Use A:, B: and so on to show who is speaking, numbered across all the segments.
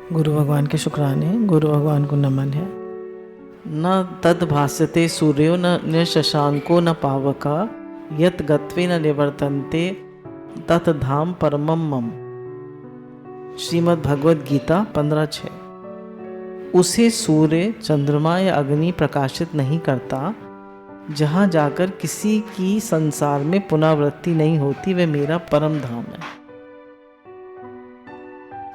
A: गुरु भगवान के शुक्राने, गुरु भगवान को नमन है। न तद भास्यते सूर्यो न शशांको न पावका यत गत्वे न निवर्तन्ते तत धाम परमम मम। श्रीमद् भगवद गीता 15:6। उसे सूर्य, चंद्रमा या अग्नि प्रकाशित नहीं करता, जहाँ जाकर किसी की संसार में पुनरावृत्ति नहीं होती, वह मेरा परम धाम है।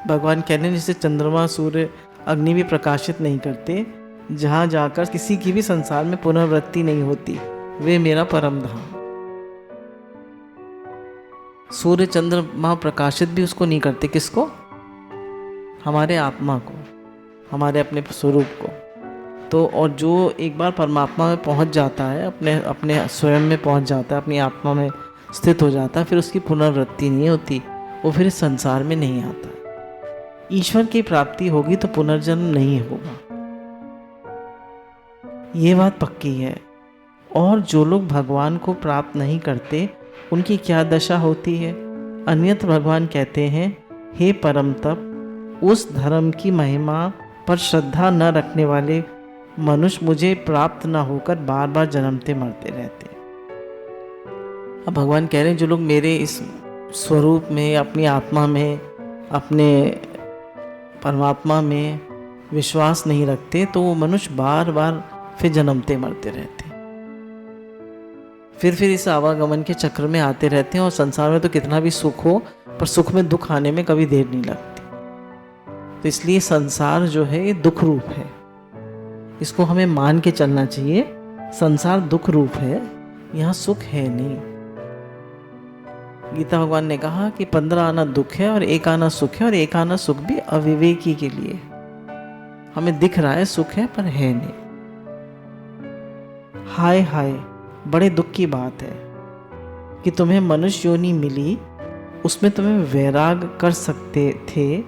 A: भगवान कहते हैं जिसे चंद्रमा, सूर्य, अग्नि भी प्रकाशित नहीं करते, जहाँ जाकर किसी की भी संसार में पुनरावृत्ति नहीं होती, वे मेरा परम धाम। सूर्य, चंद्रमा प्रकाशित भी उसको नहीं करते, किसको? हमारे आत्मा को, हमारे अपने स्वरूप को। तो और जो एक बार परमात्मा में पहुंच जाता है, अपने स्वयं में पहुंच जाता है, अपनी आत्मा में स्थित हो जाता है, फिर उसकी पुनरावृत्ति नहीं होती, वो फिर इस संसार में नहीं आता। ईश्वर की प्राप्ति होगी तो पुनर्जन्म नहीं होगा, ये बात पक्की है। और जो लोग भगवान को प्राप्त नहीं करते, उनकी क्या दशा होती है? अन्यत्र भगवान कहते हैं, हे परम तप, उस धर्म की महिमा पर श्रद्धा न रखने वाले मनुष्य मुझे प्राप्त न होकर बार बार जन्मते मरते रहते। अब भगवान कह रहे हैं, जो लोग मेरे इस स्वरूप में, अपनी आत्मा में, अपने परमात्मा में विश्वास नहीं रखते, तो वो मनुष्य बार बार फिर जन्मते मरते रहते, फिर इस आवागमन के चक्र में आते रहते हैं। और संसार में तो कितना भी सुख हो, पर सुख में दुख आने में कभी देर नहीं लगती। तो इसलिए संसार जो है ये दुख रूप है, इसको हमें मान के चलना चाहिए। संसार दुख रूप है, यहाँ सुख है नहीं। गीता भगवान ने कहा कि 15 आना दुख है और 1 आना सुख है, और 1 आना सुख भी अविवेकी के लिए। हमें दिख रहा है सुख है, पर है नहीं। हाय हाय, बड़े दुख की बात है कि तुम्हें मनुष्य योनि मिली, उसमें तुम्हें वैराग कर सकते थे,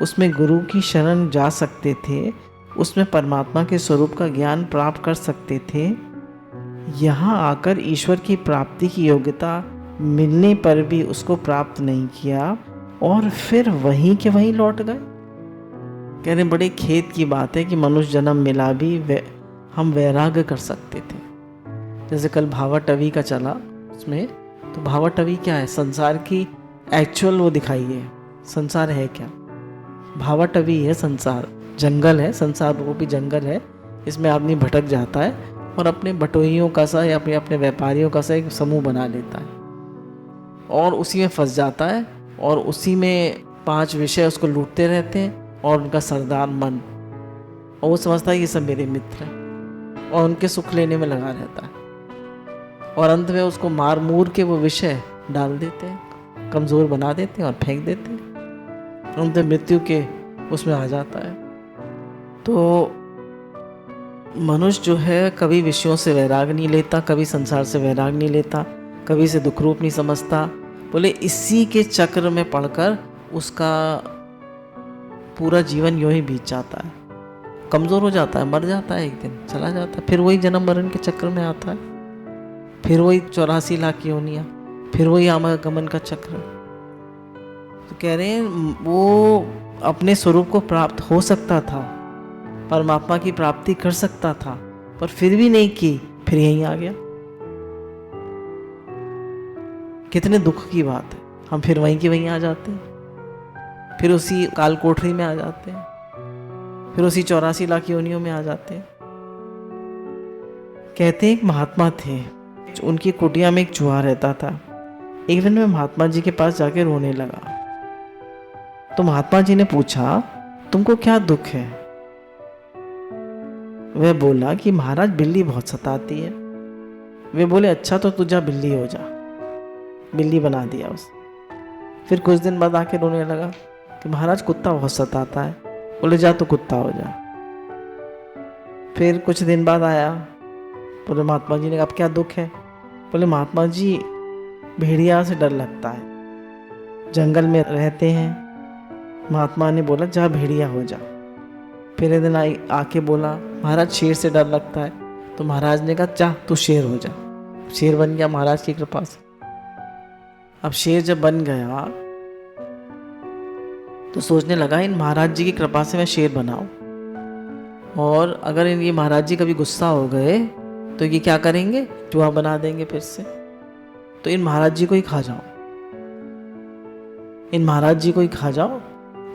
A: उसमें गुरु की शरण जा सकते थे, उसमें परमात्मा के स्वरूप का ज्ञान प्राप्त कर सकते थे। यहाँ आकर ईश्वर की प्राप्ति की योग्यता मिलने पर भी उसको प्राप्त नहीं किया, और फिर वहीं के वहीं लौट गए। कह रहे बड़े खेद की बात है कि मनुष्य जन्म मिला भी हम वैराग्य कर सकते थे। जैसे कल भावाटवी का चला, उसमें तो भावाटवी क्या है? संसार की एक्चुअल वो दिखाई है। संसार है क्या? भावाटवी है संसार, जंगल है, संसार रूपी जंगल है। इसमें आदमी भटक जाता है और अपने बटोहियों का सा या अपने व्यापारियों का सा एक समूह बना लेता है, और उसी में फंस जाता है, और उसी में 5 विषय उसको लूटते रहते हैं, और उनका सरदार मन, और वो समझता है ये सब मेरे मित्र हैं, और उनके सुख लेने में लगा रहता है। और अंत में उसको मार मूर के वो विषय डाल देते हैं, कमज़ोर बना देते हैं और फेंक देते हैं, अंत में मृत्यु के उसमें आ जाता है। तो मनुष्य जो है कभी विषयों से वैराग नहीं लेता, कभी संसार से वैराग नहीं लेता, कभी से दुख रूप नहीं समझता। बोले इसी के चक्र में पड़कर उसका पूरा जीवन यूं ही बीत जाता है, कमज़ोर हो जाता है, मर जाता है, एक दिन चला जाता है, फिर वही जन्म मरण के चक्र में आता है, फिर वही 84 लाख योनियाँ, फिर वही आवागमन का चक्र। तो कह रहे हैं वो अपने स्वरूप को प्राप्त हो सकता था, परमात्मा की प्राप्ति कर सकता था, पर फिर भी नहीं की, फिर यहीं आ गया। कितने दुख की बात है। हम फिर वहीं की वहीं आ जाते हैं, फिर उसी काल कोठरी में आ जाते हैं, फिर उसी 84 लाख योनियों में आ जाते हैं। कहते हैं एक महात्मा थे, उनकी कुटिया में एक चूहा रहता था। एक दिन मैं महात्मा जी के पास जाके रोने लगा, तो महात्मा जी ने पूछा, तुमको क्या दुख है? वह बोला कि महाराज बिल्ली बहुत सताती है। वे बोले अच्छा तो तू जा बिल्ली हो जा। बिल्ली बना दिया उसे। फिर कुछ दिन बाद आके रोने लगा कि महाराज कुत्ता बहुत सताता है। बोले जा तो कुत्ता हो जा। फिर कुछ दिन बाद आया, बोले महात्मा जी ने अब क्या दुख है? बोले महात्मा जी भेड़िया से डर लगता है, जंगल में रहते हैं। महात्मा ने बोला जा भेड़िया हो जा। फिर एक दिन आके बोला महाराज शेर से डर लगता है। तो महाराज ने कहा जा तू शेर हो जा। शेर बन गया महाराज की कृपा से। अब शेर जब बन गया तो सोचने लगा इन महाराज जी की कृपा से मैं शेर बनाऊं, और अगर ये महाराज जी कभी गुस्सा हो गए तो ये क्या करेंगे, चूहा बना देंगे फिर से। तो इन महाराज जी को ही खा जाओ, इन महाराज जी को ही खा जाओ,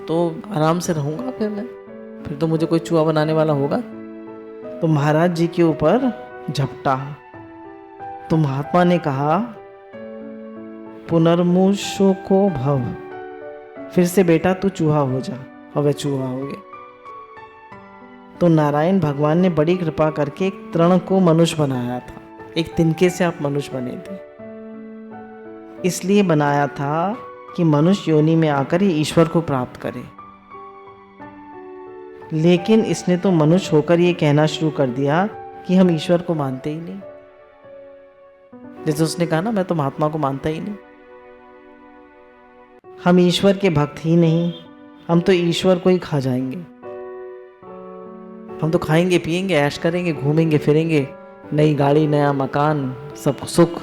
A: तो आराम से रहूँगा फिर तो मुझे कोई चूहा बनाने वाला होगा। तो महाराज जी के ऊपर झपटा। तो महात्मा ने कहा पुनर्मुषो को भव, फिर से बेटा तू चूहा हो जा, और वह चूहा हो गया। तो नारायण भगवान ने बड़ी कृपा करके एक तृण को मनुष्य बनाया था, एक तिनके से आप मनुष्य बने थे। इसलिए बनाया था कि मनुष्य योनि में आकर ये ईश्वर को प्राप्त करे। लेकिन इसने तो मनुष्य होकर ये कहना शुरू कर दिया कि हम ईश्वर को मानते ही नहीं। जैसे उसने कहा ना, मैं तो महात्मा को मानता ही नहीं, हम ईश्वर के भक्त ही नहीं, हम तो ईश्वर को ही खा जाएंगे। हम तो खाएंगे पिएंगे ऐश करेंगे, घूमेंगे फिरेंगे, नई गाड़ी नया मकान सब सुख।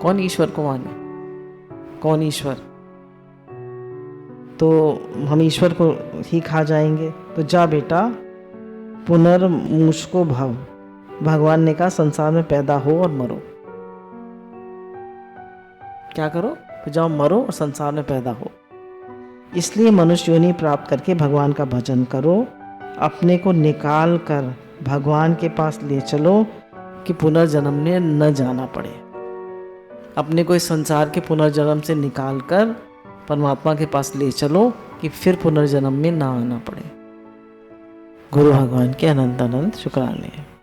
A: कौन ईश्वर को माने, कौन ईश्वर? तो हम ईश्वर को ही खा जाएंगे। तो जा बेटा पुनर्मुषको भव, भगवान ने कहा संसार में पैदा हो और मरो। क्या करो? तो जाओ मरो और संसार में पैदा हो। इसलिए मनुष्य योनि प्राप्त करके भगवान का भजन करो, अपने को निकाल कर भगवान के पास ले चलो कि पुनर्जन्म में न जाना पड़े। अपने को इस संसार के पुनर्जन्म से निकाल कर परमात्मा के पास ले चलो कि फिर पुनर्जन्म में ना आना पड़े। गुरु भगवान के अनंत अनंत शुक्राने।